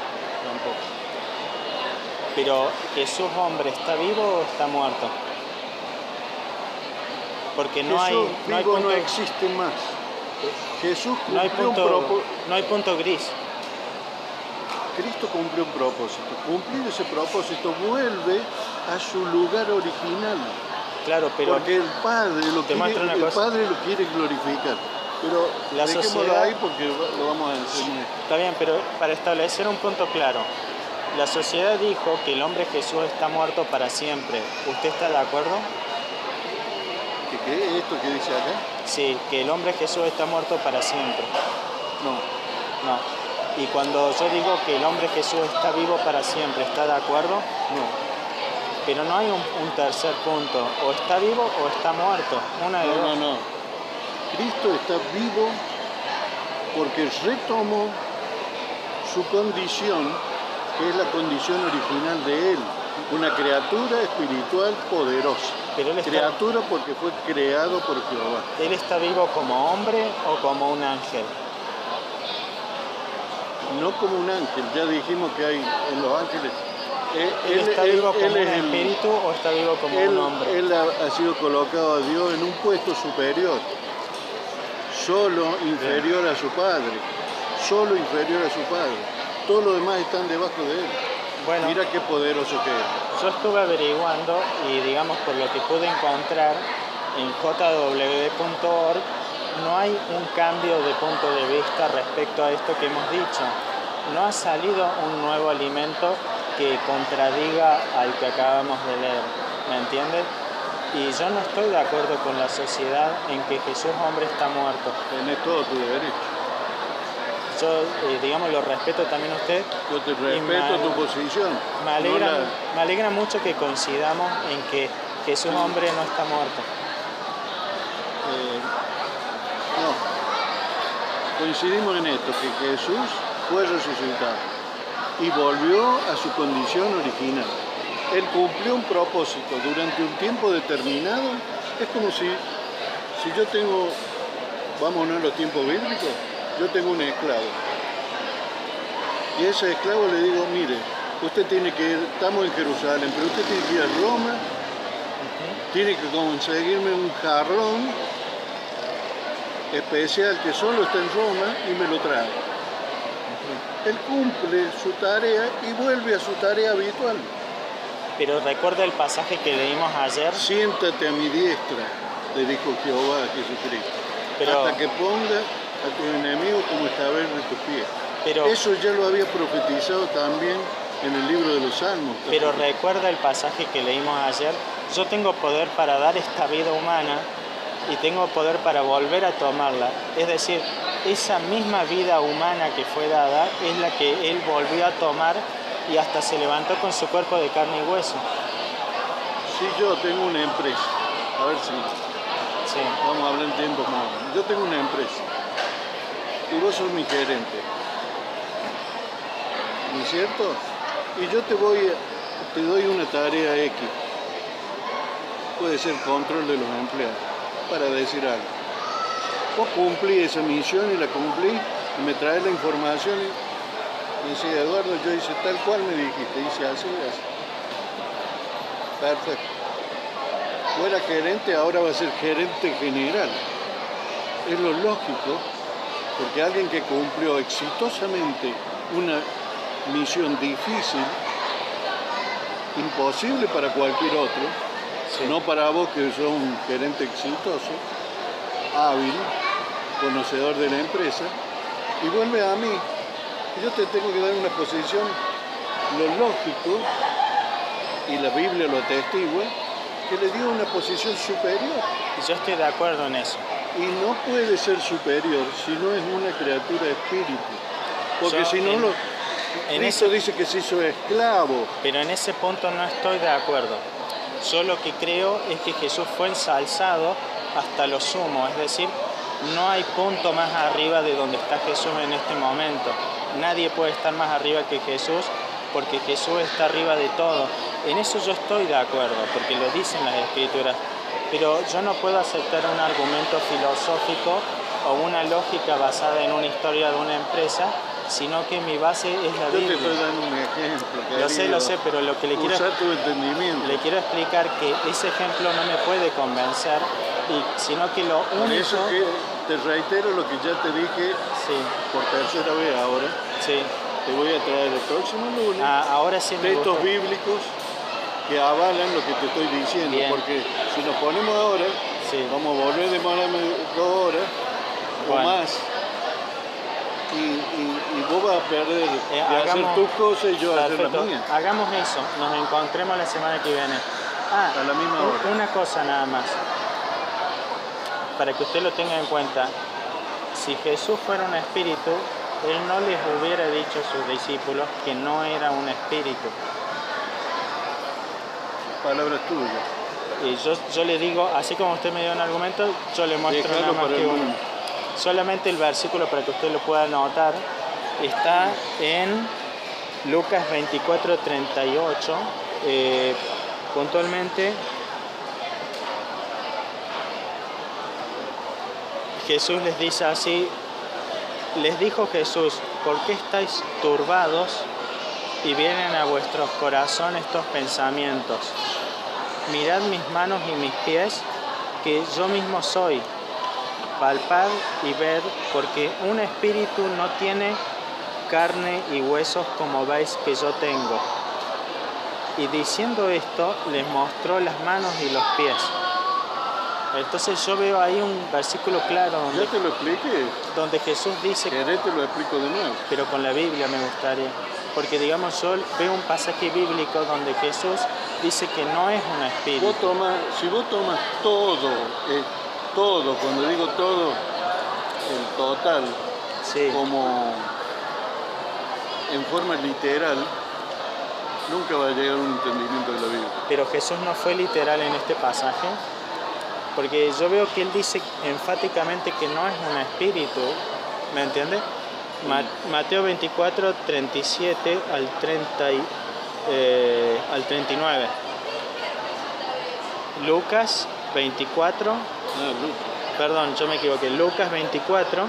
Pero ¿Jesús hombre está vivo o está muerto? Porque no hay vivo punto, no existe más. Jesús no hay cumplió un punto, propósito. no hay punto gris. Cristo cumplió un propósito. Cumplir ese propósito vuelve a su lugar original. Claro, pero Porque el Padre lo te muestro una quiere, el cosa. Padre lo quiere glorificar. Pero La dejémoslo sociedad- ahí porque lo vamos a enseñar. está bien, pero para establecer un punto claro, la sociedad dijo que el hombre Jesús está muerto para siempre. ¿Usted está de acuerdo? ¿Qué es esto que dice acá? Sí, que el hombre Jesús está muerto para siempre. No. No. Y cuando yo digo que el hombre Jesús está vivo para siempre, ¿está de acuerdo? No. Pero no hay un tercer punto. O está vivo o está muerto. Una de dos. No. Cristo está vivo porque retomó su condición, que es la condición original de Él. Una criatura espiritual poderosa. Pero él está, Criatura porque fue creado por Jehová. ¿él está vivo como hombre o como un ángel? No como un ángel, ya dijimos que hay en los ángeles. ¿Él está vivo como un es el- espíritu o está vivo como un hombre? Él ha sido colocado a Dios en un puesto superior, solo inferior a su Padre, solo inferior a su Padre. Todos los demás están debajo de él. Bueno, Mira qué poderoso que es. yo estuve averiguando y digamos por lo que pude encontrar en jw.org no hay un cambio de punto de vista respecto a esto que hemos dicho. No ha salido un nuevo alimento que contradiga al que acabamos de leer, ¿me entiendes? Y yo no estoy de acuerdo con la sociedad en que Jesús hombre está muerto. Tenés todo tu derecho. Yo, digamos, lo respeto también a usted. Yo te respeto tu posición. Me alegra mucho que coincidamos en que Jesús hombre no está muerto. No. Coincidimos en esto, que Jesús fue resucitado y volvió a su condición original. Él cumplió un propósito durante un tiempo determinado. Es como si yo tengo, vámonos a los tiempos bíblicos, yo tengo un esclavo. Y a ese esclavo le digo, mire, usted tiene que ir, estamos en Jerusalén, pero usted tiene que ir a Roma, tiene que conseguirme un jarrón especial que solo está en Roma y me lo trae. Él cumple su tarea y vuelve a su tarea habitual. Pero recuerda el pasaje que leímos ayer. Siéntate a mi diestra, le dijo Jehová a Jesucristo, hasta que ponga a tus enemigos como estabel de tus pies. Eso ya lo había profetizado también en el libro de los Salmos. Pero recuerda el pasaje que leímos ayer. Yo tengo poder para dar esta vida humana y tengo poder para volver a tomarla. Es decir, esa misma vida humana que fue dada es la que Él volvió a tomar y hasta se levantó con su cuerpo de carne y hueso. Si yo tengo una empresa, a ver si vamos a hablar en tiempo moderno. Yo tengo una empresa y vos sos mi gerente, ¿no es cierto? Y yo te doy una tarea X, puede ser control de los empleados, para decir algo. Vos cumplí esa misión y la cumplí y me traes la información y me dice, Eduardo, yo hice tal cual me dijiste, hice así, así. Perfecto. Vos eras gerente, ahora va a ser gerente general. Es lo lógico, porque alguien que cumplió exitosamente una misión difícil, imposible para cualquier otro, no para vos que sos un gerente exitoso, hábil, conocedor de la empresa, y vuelve a mí. Yo te tengo que dar una posición, lo lógico, y la Biblia lo atestigua, que le dio una posición superior. Yo estoy de acuerdo en eso. Y no puede ser superior si no es una criatura espíritu. Porque si no, Cristo dice que se hizo esclavo. Pero en ese punto no estoy de acuerdo. Yo lo que creo es que Jesús fue ensalzado hasta lo sumo, es decir, no hay punto más arriba de donde está Jesús en este momento. Nadie puede estar más arriba que Jesús porque Jesús está arriba de todo. En eso yo estoy de acuerdo, porque lo dicen las Escrituras. Pero yo no puedo aceptar un argumento filosófico o una lógica basada en una historia de una empresa, sino que mi base es la Biblia. Yo te estoy dando un ejemplo. Lo sé, pero lo que le quiero explicar que ese ejemplo no me puede convencer, sino que lo único... Por eso que te reitero lo que ya te dije por tercera vez ahora. Sí. Te voy a traer el próximo lunes ahora sí me textos bíblicos que avalan lo que te estoy diciendo. Bien. Porque si nos ponemos ahora, vamos a volver a demorarme 2 horas o más. Y vos vas a perder de hacer tus cosas y yo hacer las mías. Hagamos eso, nos encontremos la semana que viene. A la misma hora. Una cosa nada más, para que usted lo tenga en cuenta. Si Jesús fuera un espíritu, Él no les hubiera dicho a sus discípulos que no era un espíritu. Palabras tuyas. Y yo le digo, así como usted me dio un argumento, yo le muestro nada más que uno. Solamente el versículo para que usted lo pueda anotar está en Lucas 24:38. Puntualmente, Jesús les dice así: les dijo Jesús, ¿por qué estáis turbados y vienen a vuestros corazones estos pensamientos? Mirad mis manos y mis pies, que yo mismo soy. Palpad y ved, porque un espíritu no tiene carne y huesos como veis que yo tengo. Y diciendo esto, les mostró las manos y los pies. Entonces yo veo ahí un versículo claro Ya te lo expliqué. donde Jesús dice, Querés te lo explico de nuevo. pero con la Biblia me gustaría. Porque digamos, yo veo un pasaje bíblico donde Jesús dice que no es un espíritu. Si vos tomas todo, cuando digo todo, el total, Sí. como en forma literal, nunca va a llegar a un entendimiento de la Biblia. Pero Jesús no fue literal en este pasaje, porque yo veo que él dice enfáticamente que no es un espíritu, ¿me entiendes? Mateo 24, 37 al 39. Lucas 24, perdón, yo me equivoqué, Lucas 24,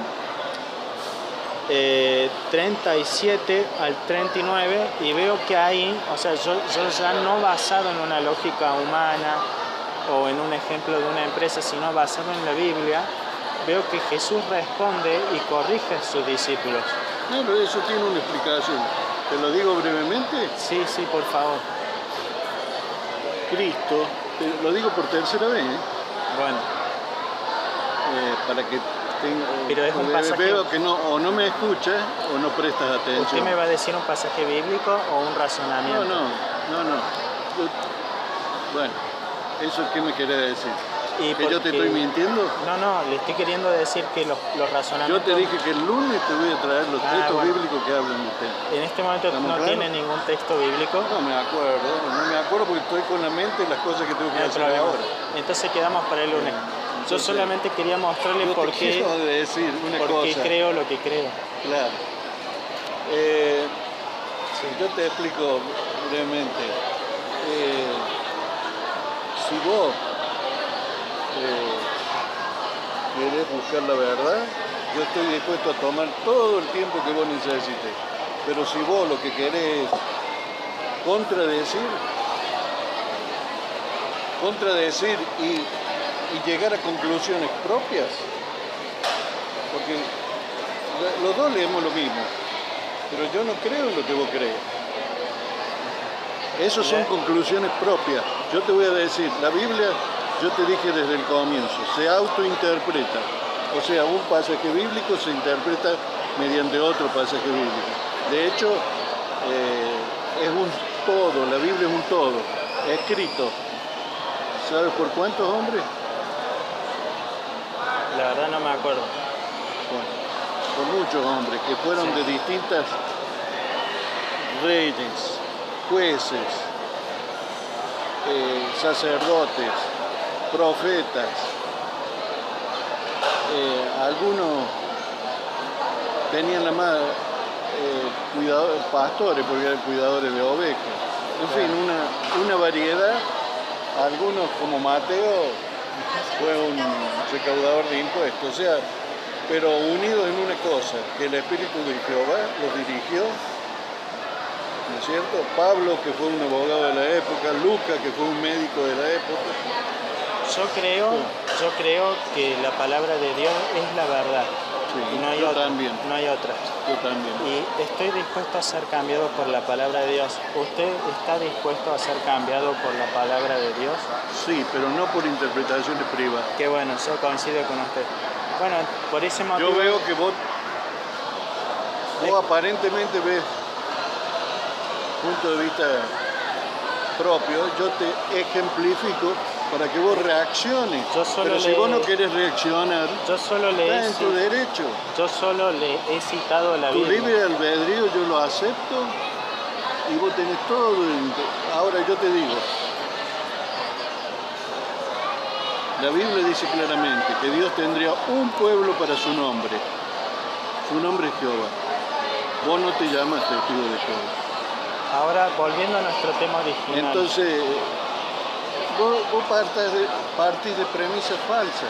37 al 39, y veo que ahí, o sea, yo ya no basado en una lógica humana o en un ejemplo de una empresa, sino basado en la Biblia, veo que Jesús responde y corrige a sus discípulos. Claro, eso tiene una explicación. Te lo digo brevemente. Sí, por favor. Cristo, lo digo por tercera vez, Bueno, para que tenga, pero es un pasaje... veo que no me escuchas o no prestas atención. ¿Usted me va a decir un pasaje bíblico o un razonamiento? No. Bueno, ¿eso qué me quiere decir? Y ¿Que yo te porque- estoy mintiendo? No, le estoy queriendo decir que los Yo razonamientos... te dije que el lunes te voy a traer los textos bueno. bíblicos que hablan de usted. En este momento ¿Estamos no claros? tiene ningún texto bíblico. No me acuerdo porque estoy con la mente en las cosas que tengo que No hay hacer problema. ahora. Entonces quedamos para el lunes. Yo Entonces, solamente quería mostrarle Yo por te qué quiero decir una cosa. creo lo que creo. Claro. Yo te explico brevemente. Si vos querés buscar la verdad, yo estoy dispuesto a tomar todo el tiempo que vos necesites. Pero si vos lo que querés es contradecir y llegar a conclusiones propias, porque los dos leemos lo mismo, pero yo no creo en lo que vos crees. Esas son conclusiones propias. Yo te voy a decir, la Biblia, yo te dije desde el comienzo, se autointerpreta. O sea, un pasaje bíblico se interpreta mediante otro pasaje bíblico. De hecho, es un todo, la Biblia es un todo, escrito. ¿Sabes por cuántos hombres? La verdad no me acuerdo. Bueno, por muchos hombres que fueron de distintas reyes, jueces, sacerdotes, profetas, algunos tenían la más pastores porque eran cuidadores de ovejas, en fin, una variedad. Algunos, como Mateo, fue un recaudador de impuestos, o sea, pero unidos en una cosa, que el Espíritu de Jehová los dirigió, ¿no es cierto? Pablo, que fue un abogado de la época, Lucas, que fue un médico de la época. Yo creo que la palabra de Dios es la verdad. Sí, Y no hay yo otra. también. No hay otra. Yo también. Y estoy dispuesto a ser cambiado por la palabra de Dios. ¿Usted está dispuesto a ser cambiado por la palabra de Dios? Sí, pero no por interpretaciones privadas. Qué bueno, yo coincido con usted. Bueno, por ese motivo... Yo veo que vos aparentemente ves punto de vista propio, yo te ejemplifico para que vos reacciones. Pero si vos no querés reaccionar, Yo solo le estás en tu derecho. he citado la Tu Biblia. libre albedrío yo lo acepto y vos tenés todo. Ahora yo te digo, la Biblia dice claramente que Dios tendría un pueblo para su nombre. Su nombre es Jehová. Vos no te llamas testigo de Jehová. Ahora, volviendo a nuestro tema original. Entonces, vos partís de premisas falsas.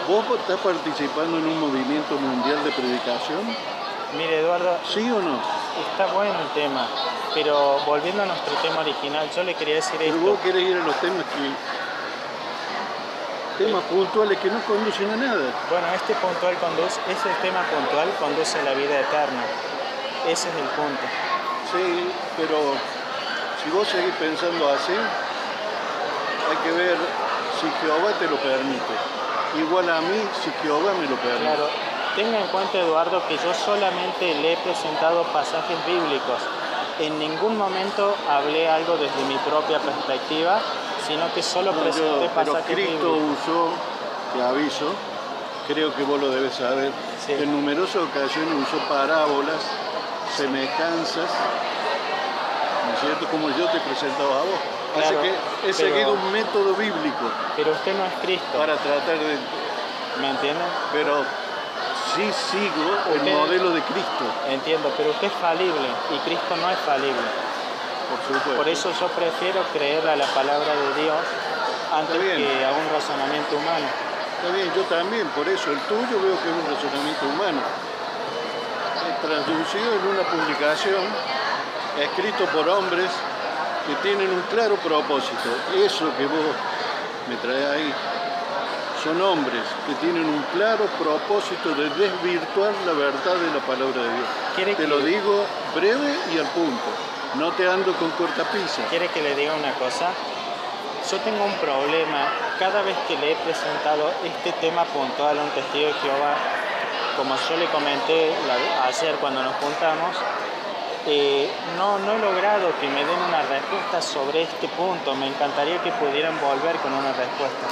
¿Vos estás participando en un movimiento mundial de predicación? Mire, Eduardo, ¿Sí o no? está bueno el tema, pero volviendo a nuestro tema original, yo le quería decir Pero esto. vos querés ir a los temas puntuales que no conducen a nada. Bueno, ese tema puntual conduce a la vida eterna. Ese es el punto. Sí, pero Si vos seguís pensando así, hay que ver si Jehová te lo permite. Igual a mí, si Jehová me lo permite. Claro, tenga en cuenta, Eduardo, que yo solamente le he presentado pasajes bíblicos. En ningún momento hablé algo desde mi propia perspectiva, sino que solo presenté Pero pasajes Cristo bíblicos. usó, te aviso, creo que vos lo debes saber, Sí. en numerosas ocasiones usó parábolas, semejanzas, ¿no es cierto? Como yo te presentaba a vos. Así Claro, que he pero- seguido un método bíblico Pero usted no es Cristo, para tratar de... ¿me entiende? Pero sí sigo el Usted- modelo de Cristo, Entiendo, pero usted es falible y Cristo no es falible. por supuesto. Por eso yo prefiero creer a la palabra de Dios antes Está bien. que a un razonamiento humano. Está bien, yo también, por eso el tuyo veo que es un razonamiento humano. Traducido en una publicación, escrito por hombres que tienen un claro propósito. Eso que vos me traes ahí, son hombres que tienen un claro propósito de desvirtuar la verdad de la palabra de Dios. ¿Quiere Te que- lo digo breve y al punto. No te ando con cortapisa. ¿Quiere que le diga una cosa? Yo tengo un problema cada vez que le he presentado este tema puntual a un testigo de Jehová, como yo le comenté ayer cuando nos juntamos, no he logrado que me den una respuesta sobre este punto. Me encantaría que pudieran volver con una respuesta.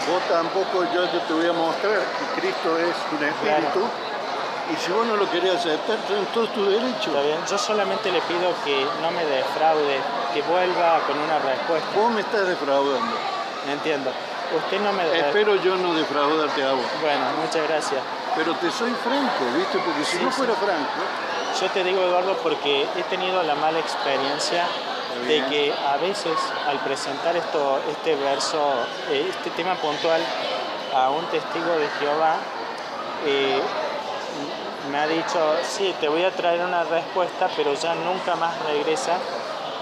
Vos tampoco, yo te voy a mostrar que Cristo es un espíritu. Y si vos no lo querés aceptar, tenés todos tus derechos. ¿Está bien? Yo solamente le pido que no me defraude, que vuelva con una respuesta. Vos me estás defraudando. Entiendo. Usted no me defrauda. Espero yo no defraudarte a vos. Bueno, muchas gracias. Pero te soy franco, ¿viste? Porque si Sí, no sí. fuera franco, Yo te digo, Eduardo, porque he tenido la mala experiencia de bien. que a veces al presentar este verso, este tema puntual a un testigo de Jehová, me ha dicho, sí, te voy a traer una respuesta, pero ya nunca más regresa.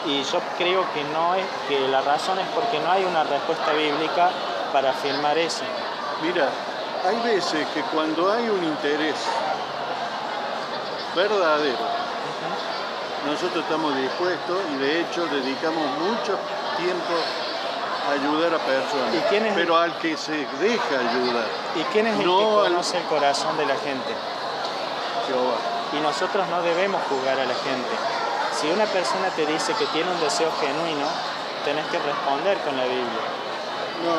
Y yo creo que no es, que la razón es porque no hay una respuesta bíblica para afirmar eso. mira, hay veces que cuando hay un interés verdadero, nosotros estamos dispuestos y de hecho dedicamos mucho tiempo a ayudar a personas. ¿Y quién es el- Pero al que se deja ayudar, ¿Y quién es el No, que conoce el corazón de la gente? Jehová. Y nosotros no debemos juzgar a la gente. Si una persona te dice que tiene un deseo genuino, tenés que responder con la Biblia. No,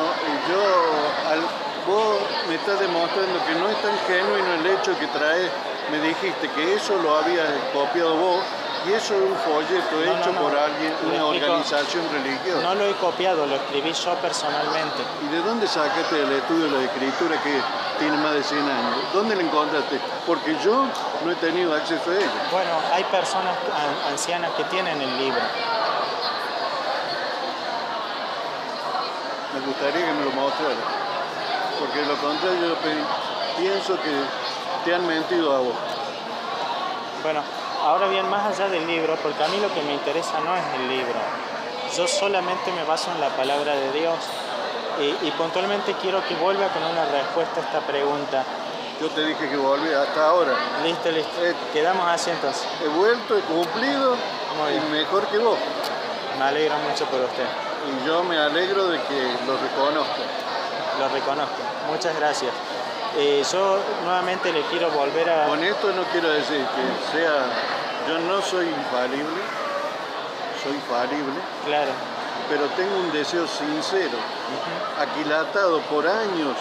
vos me estás demostrando que no es tan genuino el hecho que traes, me dijiste que eso lo habías copiado vos y eso es un folleto No, hecho no, por no. alguien, Le una explico. organización religiosa. No lo he copiado, lo escribí yo personalmente. ¿Y de dónde sacaste el estudio de la escritura que tiene más de 100 años? ¿Dónde lo encontraste? Porque yo no he tenido acceso a ello. Bueno, hay personas ancianas que tienen el libro. Me gustaría que me lo mostraras. Porque de lo contrario yo pienso que te han mentido a vos. Bueno, ahora bien, más allá del libro, porque a mí lo que me interesa no es el libro. Yo solamente me baso en la palabra de Dios y puntualmente quiero que vuelva con una respuesta a esta pregunta. Yo te dije que volví hasta ahora. Listo. Quedamos así entonces. He vuelto, he cumplido Muy y bien. mejor que vos. Me alegro mucho por usted. Y yo me alegro de que lo reconozca. Lo reconozco. Muchas gracias. Yo nuevamente le quiero volver a... Con esto no quiero decir que sea, yo no soy infalible, soy falible, Claro. pero tengo un deseo sincero, aquilatado por años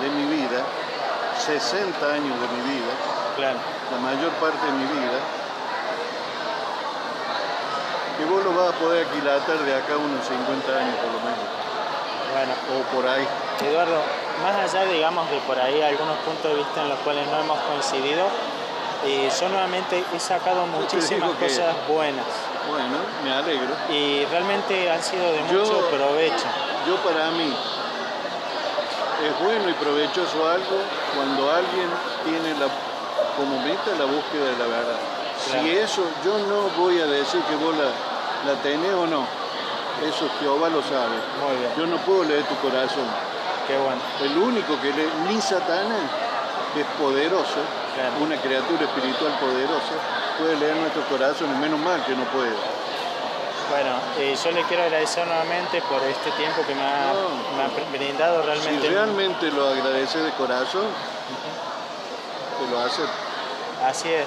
de mi vida, 60 años de mi vida, Claro. la mayor parte de mi vida, que vos lo vas a poder aquilatar de acá a unos 50 años por lo menos, Bueno, o por ahí. Eduardo, más allá, digamos, de por ahí algunos puntos de vista en los cuales no hemos coincidido, yo nuevamente he sacado muchísimas digo que- cosas buenas Bueno, me alegro. y realmente han sido de Yo- mucho provecho. Yo para mí es bueno y provechoso algo cuando alguien tiene como meta la búsqueda de la verdad. Claro. Si eso, yo no voy a decir que vos la tenés o no, eso Jehová lo sabe. Muy bien, Yo no puedo leer tu corazón. qué bueno. El único que lee, ni Satanás, que es poderoso, Claro. una criatura espiritual poderosa puede leer nuestros corazones, menos mal que no puede. Bueno, yo le quiero agradecer nuevamente por este tiempo que me ha brindado realmente. Si realmente lo agradece de corazón, te lo hace. Así es.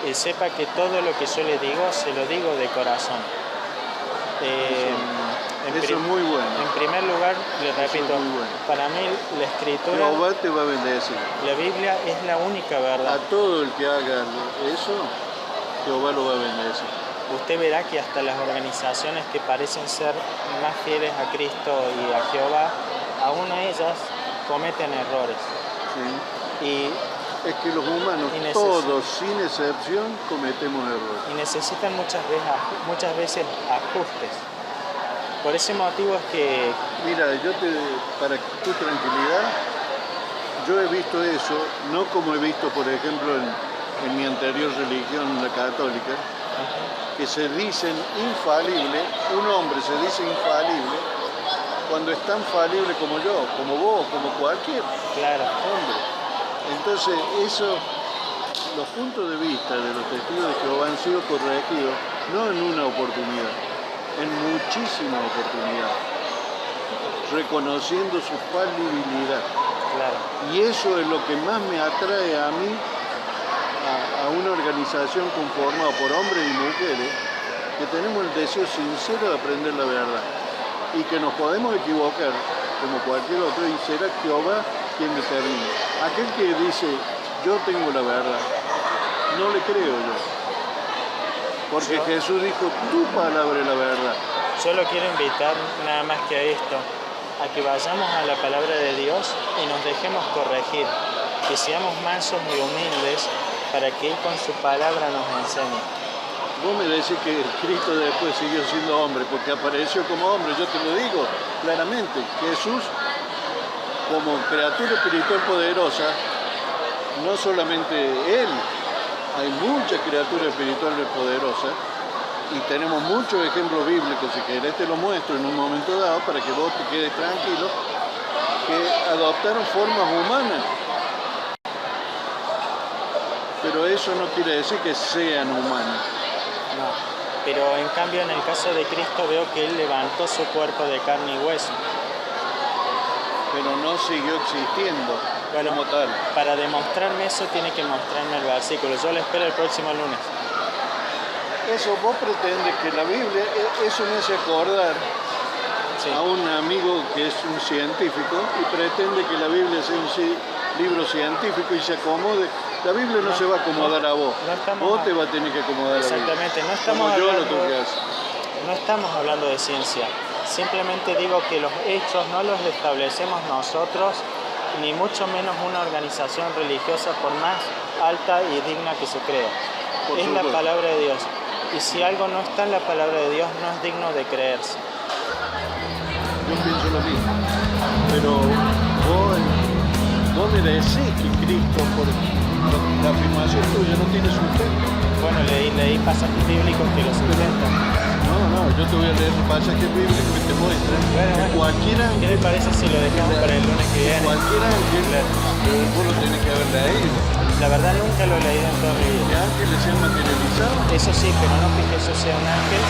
Y sepa que todo lo que yo le digo, se lo digo de corazón. Eso es muy bueno. En primer lugar, le repito, muy bueno. para mí la escritura, Jehová te va a bendecir. la Biblia es la única A verdad. todo el que haga eso, Jehová lo va a bendecir. Usted verá que hasta las organizaciones que parecen ser más fieles a Cristo y a Jehová, aún ellas cometen errores. ¿Sí? Es que los humanos, Y todos sin excepción, cometemos errores. Y necesitan muchas veces ajustes. Por ese motivo es que Mira, para tu tranquilidad, yo he visto eso, no como he visto, por ejemplo, en mi anterior religión, la católica, que se dicen infalible, un hombre se dice infalible cuando es tan falible como yo, como vos, como cualquier hombre. Entonces, los puntos de vista de los testigos de Jehová han sido corregidos, no en una oportunidad, en muchísimas oportunidades, reconociendo su falibilidad. Y eso es lo que más me atrae a mí, a una organización conformada por hombres y mujeres, que tenemos el deseo sincero de aprender la verdad, y que nos podemos equivocar, como cualquier otro, y será Jehová quien determine. Aquel que dice, yo tengo la verdad, no le creo yo. Porque Jesús dijo, tu palabra es la verdad. Yo lo quiero invitar nada más que a esto, a que vayamos a la palabra de Dios y nos dejemos corregir, que seamos mansos y humildes para que Él con su palabra nos enseñe. Vos me decís que Cristo después siguió siendo hombre, porque apareció como hombre, yo te lo digo claramente. Jesús, como criatura espiritual poderosa, no solamente Él, hay muchas criaturas espirituales poderosas, y tenemos muchos ejemplos bíblicos, si querés te lo muestro en un momento dado, para que vos te quedes tranquilo, que adoptaron formas humanas. Pero eso no quiere decir que sean humanos. No, pero en cambio en el caso de Cristo veo que Él levantó su cuerpo de carne y hueso. Pero no siguió existiendo como tal. Para demostrarme eso tiene que mostrarme el versículo. Yo lo espero el próximo lunes. Eso vos pretendes que la Biblia, eso me hace acordar a un amigo que es un científico y pretende que la Biblia sea un libro científico y se acomode. La Biblia no se va a acomodar a vos. Vos te vas a tener que acomodar a la Biblia. Exactamente, no estamos hablando de ciencia. Simplemente digo que los hechos no los establecemos nosotros, ni mucho menos una organización religiosa, por más alta y digna que se crea. Es la palabra de Dios. Y si algo no está en la palabra de Dios, no es digno de creerse. Yo pienso lo mismo. Pero vos me decís que Cristo, por la afirmación tuya, no tiene sustento. Bueno, leí pasajes bíblicos que lo sustentan. No, yo te voy a leer un pasaje bíblico que te muestra que cualquier ángel... ¿Qué le parece si lo dejamos para el lunes que viene? Cualquier ángel, vos lo tenés que haber leído. La verdad nunca lo he leído en toda mi vida. ¿Qué ángeles se han materializado? Eso sí, pero no que Jesús sea un ángel,